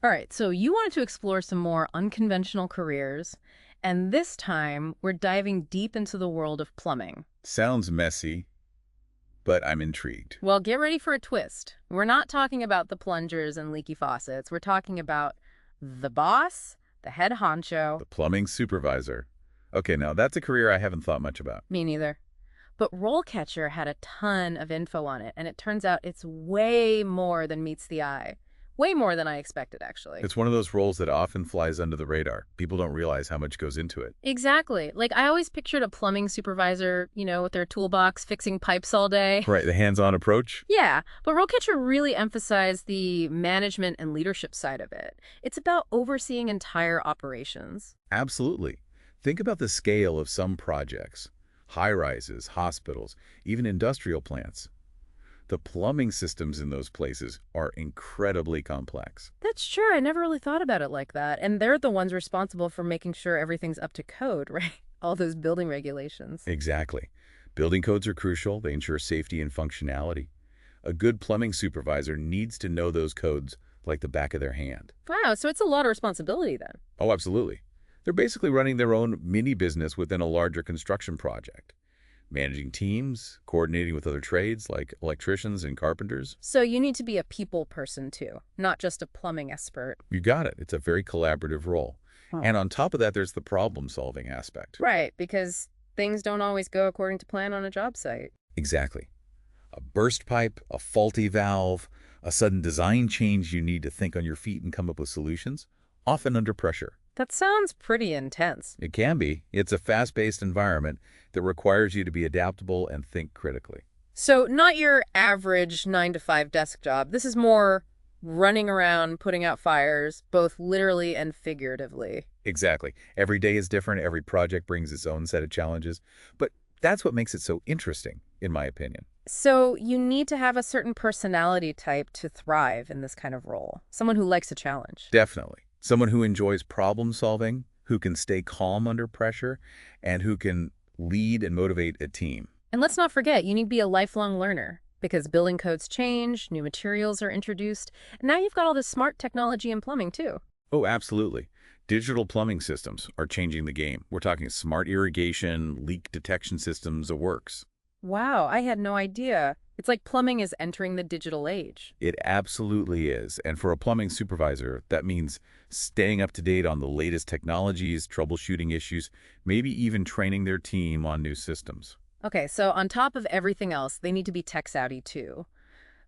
All right, so you wanted to explore some more unconventional careers, and this time we're diving deep into the world of plumbing. Sounds messy, but I'm intrigued. Well, get ready for a twist. We're not talking about the plungers and leaky faucets. We're talking about the boss, the head honcho. The plumbing supervisor. Okay, now that's a career I haven't thought much about. Me neither. But RoleCatcher had a ton of info on it, and it turns out it's way more than meets the eye. Way more than I expected, actually. It's one of those roles that often flies under the radar. People don't realize how much goes into it. Exactly. Like, I always pictured a plumbing supervisor, with their toolbox fixing pipes all day. Right, the hands-on approach? Yeah, but RoleCatcher really emphasized the management and leadership side of it. It's about overseeing entire operations. Absolutely. Think about the scale of some projects. High-rises, hospitals, even industrial plants. The plumbing systems in those places are incredibly complex. That's true. I never really thought about it like that. And they're the ones responsible for making sure everything's up to code, right? All those building regulations. Exactly. Building codes are crucial. They ensure safety and functionality. A good plumbing supervisor needs to know those codes like the back of their hand. Wow, so it's a lot of responsibility then. Oh, absolutely. They're basically running their own mini business within a larger construction project. Managing teams, coordinating with other trades like electricians and carpenters. So you need to be a people person too, not just a plumbing expert. You got it. It's a very collaborative role. Huh. And on top of that, there's the problem-solving aspect. Right, because things don't always go according to plan on a job site. Exactly. A burst pipe, a faulty valve, a sudden design change you need to think on your feet and come up with solutions, often under pressure. That sounds pretty intense. It can be. It's a fast-paced environment that requires you to be adaptable and think critically. So not your average 9 to 5 desk job. This is more running around, putting out fires, both literally and figuratively. Exactly. Every day is different. Every project brings its own set of challenges. But that's what makes it so interesting, in my opinion. So you need to have a certain personality type to thrive in this kind of role. Someone who likes a challenge. Definitely. Someone who enjoys problem solving, who can stay calm under pressure, and who can lead and motivate a team. And let's not forget, you need to be a lifelong learner because building codes change, new materials are introduced, and now you've got all this smart technology in plumbing too. Oh, absolutely. Digital plumbing systems are changing the game. We're talking smart irrigation, leak detection systems, the works. Wow, I had no idea. It's like plumbing is entering the digital age. It absolutely is. And for a plumbing supervisor, that means staying up to date on the latest technologies, troubleshooting issues, maybe even training their team on new systems. Okay, so on top of everything else, they need to be tech savvy too.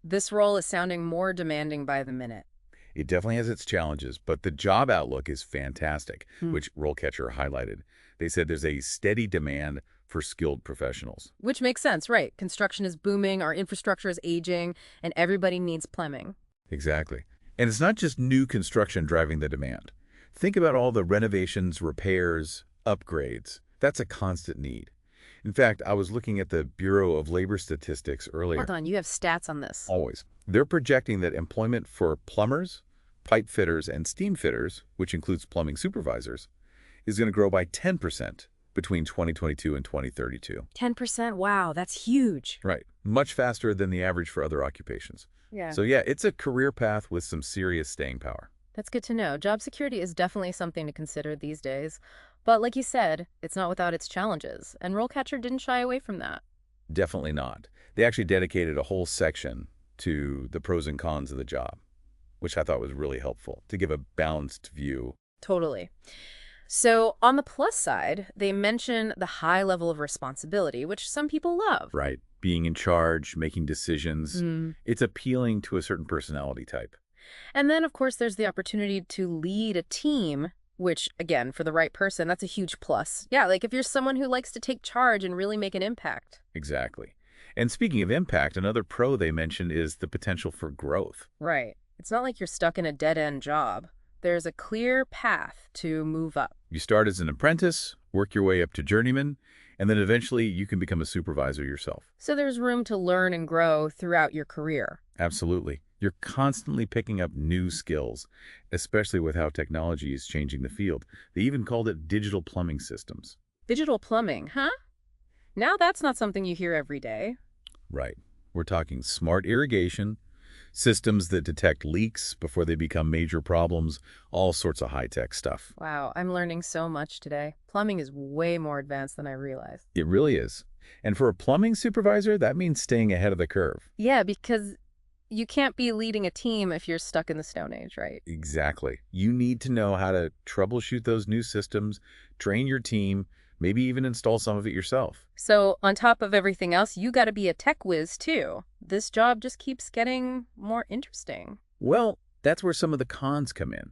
This role is sounding more demanding by the minute. It definitely has its challenges, but the job outlook is fantastic, which RoleCatcher highlighted. They said there's a steady demand for skilled professionals. Which makes sense, right? Construction is booming, our infrastructure is aging, and everybody needs plumbing. Exactly. And it's not just new construction driving the demand. Think about all the renovations, repairs, upgrades. That's a constant need. In fact, I was looking at the Bureau of Labor Statistics earlier. Hold on, you have stats on this. Always. They're projecting that employment for plumbers, pipe fitters, and steam fitters, which includes plumbing supervisors, is going to grow by 10% between 2022 and 2032. 10%? Wow, that's huge. Right. Much faster than the average for other occupations. Yeah. So yeah, it's a career path with some serious staying power. That's good to know. Job security is definitely something to consider these days. But like you said, it's not without its challenges, and RoleCatcher didn't shy away from that. Definitely not. They actually dedicated a whole section to the pros and cons of the job, which I thought was really helpful to give a balanced view. Totally. So on the plus side, they mention the high level of responsibility, which some people love. Right. Being in charge, making decisions. It's appealing to a certain personality type. And then, of course, there's the opportunity to lead a team, which, again, for the right person, that's a huge plus. Yeah, like if you're someone who likes to take charge and really make an impact. Exactly. And speaking of impact, another pro they mentioned is the potential for growth. Right. It's not like you're stuck in a dead-end job. There's a clear path to move up. You start as an apprentice, work your way up to journeyman, and then eventually you can become a supervisor yourself. So there's room to learn and grow throughout your career. Absolutely. You're constantly picking up new skills, especially with how technology is changing the field. They even called it digital plumbing systems. Digital plumbing, huh? Now that's not something you hear every day. Right. We're talking smart irrigation, systems that detect leaks before they become major problems, all sorts of high-tech stuff. Wow, I'm learning so much today. Plumbing is way more advanced than I realized. It really is. And for a plumbing supervisor, that means staying ahead of the curve. Yeah, because you can't be leading a team if you're stuck in the Stone Age, right? Exactly. You need to know how to troubleshoot those new systems, train your team, maybe even install some of it yourself. So, on top of everything else, you got to be a tech whiz too. This job just keeps getting more interesting. Well, that's where some of the cons come in.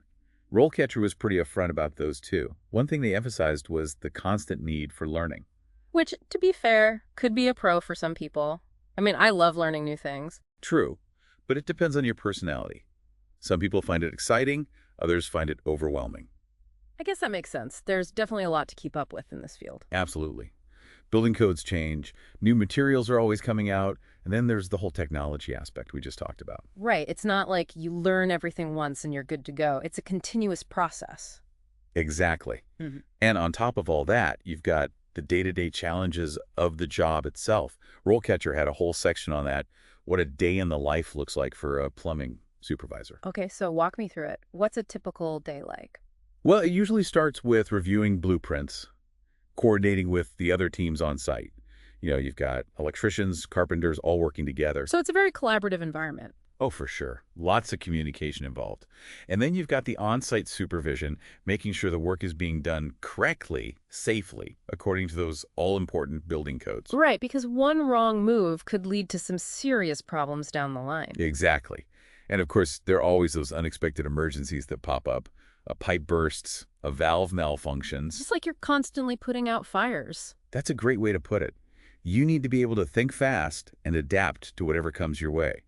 RoleCatcher was pretty upfront about those too. One thing they emphasized was the constant need for learning. Which, to be fair, could be a pro for some people. I mean, I love learning new things. True, but it depends on your personality. Some people find it exciting, others find it overwhelming. I guess that makes sense. There's definitely a lot to keep up with in this field. Absolutely. Building codes change, new materials are always coming out, and then there's the whole technology aspect we just talked about. Right. It's not like you learn everything once and you're good to go. It's a continuous process. Exactly. Mhm. And on top of all that, you've got the day-to-day challenges of the job itself. RoleCatcher had a whole section on that, what a day in the life looks like for a plumbing supervisor. Okay, so walk me through it. What's a typical day like? Well, it usually starts with reviewing blueprints, coordinating with the other teams on site. You've got electricians, carpenters, all working together. So it's a very collaborative environment. Oh, for sure. Lots of communication involved. And then you've got the on-site supervision, making sure the work is being done correctly, safely, according to those all-important building codes. Right, because one wrong move could lead to some serious problems down the line. Exactly. And of course, there are always those unexpected emergencies that pop up. A pipe bursts, a valve malfunctions. Just like you're constantly putting out fires. That's a great way to put it. You need to be able to think fast and adapt to whatever comes your way.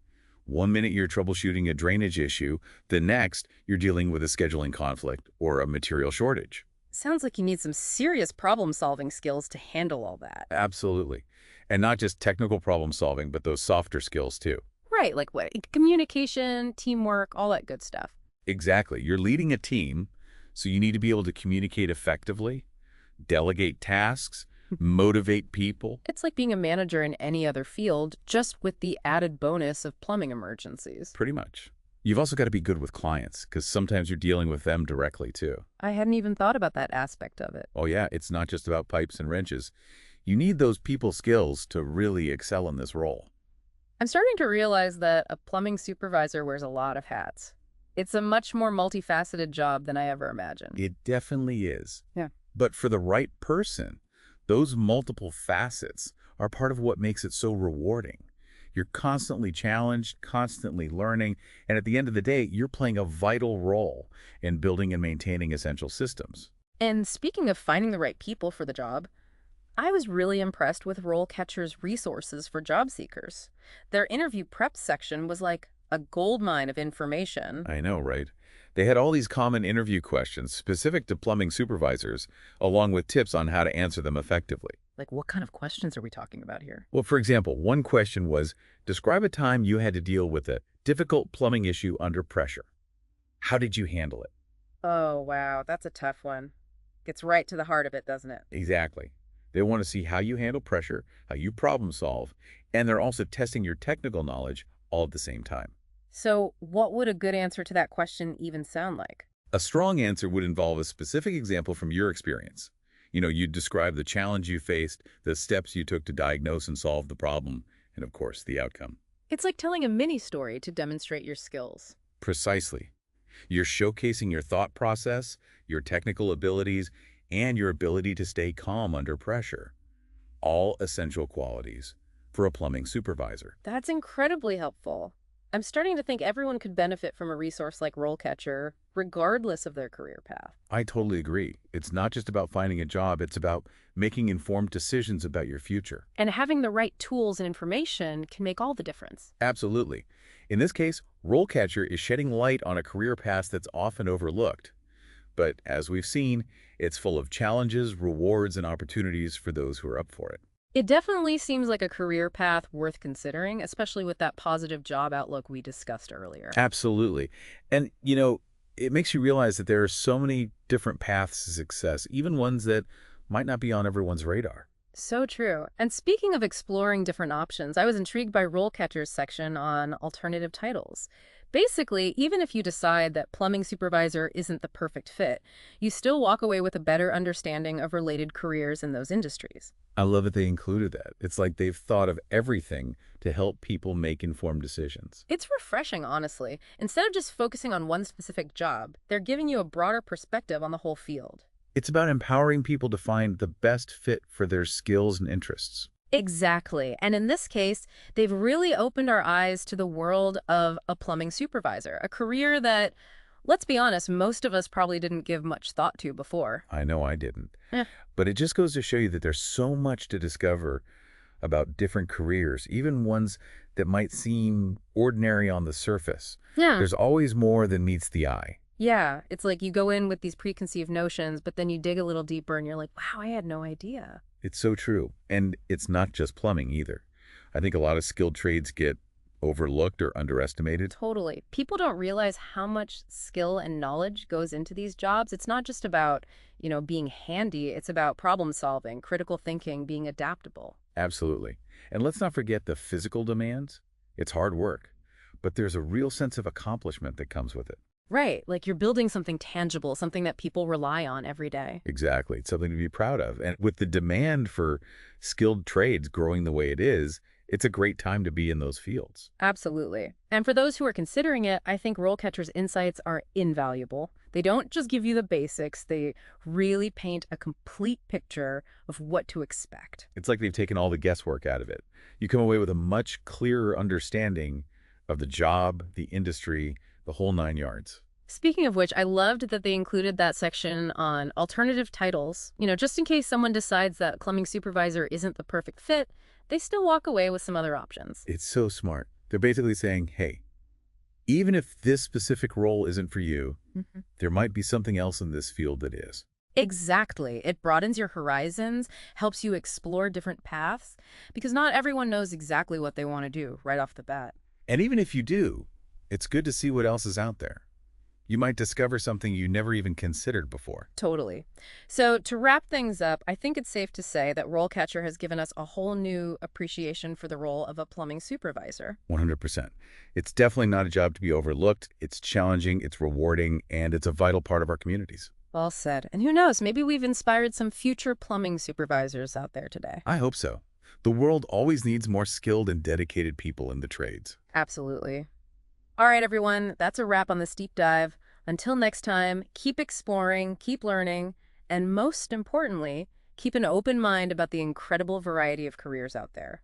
One minute you're troubleshooting a drainage issue, the next you're dealing with a scheduling conflict or a material shortage. Sounds like you need some serious problem-solving skills to handle all that. Absolutely. And not just technical problem solving, but those softer skills too. Right, like what? Communication, teamwork, all that good stuff. Exactly. You're leading a team, so you need to be able to communicate effectively, delegate tasks, motivate people. It's like being a manager in any other field, just with the added bonus of plumbing emergencies. Pretty much. You've also got to be good with clients, because sometimes you're dealing with them directly too. I hadn't even thought about that aspect of it. Oh yeah, it's not just about pipes and wrenches. You need those people skills to really excel in this role. I'm starting to realize that a plumbing supervisor wears a lot of hats. It's a much more multifaceted job than I ever imagined. It definitely is. Yeah. But for the right person, those multiple facets are part of what makes it so rewarding. You're constantly challenged, constantly learning, and at the end of the day, you're playing a vital role in building and maintaining essential systems. And speaking of finding the right people for the job, I was really impressed with RoleCatcher's resources for job seekers. Their interview prep section was like a goldmine of information. I know, right? They had all these common interview questions specific to plumbing supervisors, along with tips on how to answer them effectively. Like, what kind of questions are we talking about here? Well, for example, one question was, describe a time you had to deal with a difficult plumbing issue under pressure. How did you handle it? Oh, wow, that's a tough one. Gets right to the heart of it, doesn't it? Exactly. They want to see how you handle pressure, how you problem solve, and they're also testing your technical knowledge all at the same time. So, what would a good answer to that question even sound like? A strong answer would involve a specific example from your experience. You'd describe the challenge you faced, the steps you took to diagnose and solve the problem, and of course, the outcome. It's like telling a mini story to demonstrate your skills. Precisely. You're showcasing your thought process, your technical abilities, and your ability to stay calm under pressure. All essential qualities for a plumbing supervisor. That's incredibly helpful. I'm starting to think everyone could benefit from a resource like RoleCatcher, regardless of their career path. I totally agree. It's not just about finding a job, it's about making informed decisions about your future. And having the right tools and information can make all the difference. Absolutely. In this case, RoleCatcher is shedding light on a career path that's often overlooked. But as we've seen, it's full of challenges, rewards, and opportunities for those who are up for it. It definitely seems like a career path worth considering, especially with that positive job outlook we discussed earlier. Absolutely. And, it makes you realize that there are so many different paths to success, even ones that might not be on everyone's radar. So true. And speaking of exploring different options, I was intrigued by RoleCatcher's section on alternative titles. Basically, even if you decide that plumbing supervisor isn't the perfect fit, you still walk away with a better understanding of related careers in those industries. I love that they included that. It's like they've thought of everything to help people make informed decisions. It's refreshing, honestly. Instead of just focusing on one specific job, they're giving you a broader perspective on the whole field. It's about empowering people to find the best fit for their skills and interests. Exactly. And in this case, they've really opened our eyes to the world of a plumbing supervisor, a career that, let's be honest, most of us probably didn't give much thought to before. I know I didn't. Yeah. But it just goes to show you that there's so much to discover about different careers, even ones that might seem ordinary on the surface. Yeah. There's always more than meets the eye. Yeah. It's like you go in with these preconceived notions, but then you dig a little deeper and you're like, wow, I had no idea. It's so true. And it's not just plumbing either. I think a lot of skilled trades get overlooked or underestimated. Totally. People don't realize how much skill and knowledge goes into these jobs. It's not just about, being handy. It's about problem solving, critical thinking, being adaptable. Absolutely. And let's not forget the physical demands. It's hard work, but there's a real sense of accomplishment that comes with it. Right. Like you're building something tangible, something that people rely on every day. Exactly. It's something to be proud of. And with the demand for skilled trades growing the way it is, it's a great time to be in those fields. Absolutely. And for those who are considering it, I think RoleCatcher's insights are invaluable. They don't just give you the basics, they really paint a complete picture of what to expect. It's like they've taken all the guesswork out of it. You come away with a much clearer understanding of the job, the industry, the whole nine yards. Speaking of which, I loved that they included that section on alternative titles. Just in case someone decides that plumbing supervisor isn't the perfect fit, they still walk away with some other options. It's so smart. They're basically saying, hey, even if this specific role isn't for you, Mhm. there might be something else in this field that is. Exactly. It broadens your horizons, helps you explore different paths, because not everyone knows exactly what they want to do right off the bat. And even if you do, it's good to see what else is out there. You might discover something you never even considered before. Totally. So to wrap things up, I think it's safe to say that RoleCatcher has given us a whole new appreciation for the role of a plumbing supervisor. 100%. It's definitely not a job to be overlooked. It's challenging, it's rewarding, and it's a vital part of our communities. Well said. And who knows, maybe we've inspired some future plumbing supervisors out there today. I hope so. The world always needs more skilled and dedicated people in the trades. Absolutely. All right, everyone, that's a wrap on this deep dive. Until next time, keep exploring, keep learning, and most importantly, keep an open mind about the incredible variety of careers out there.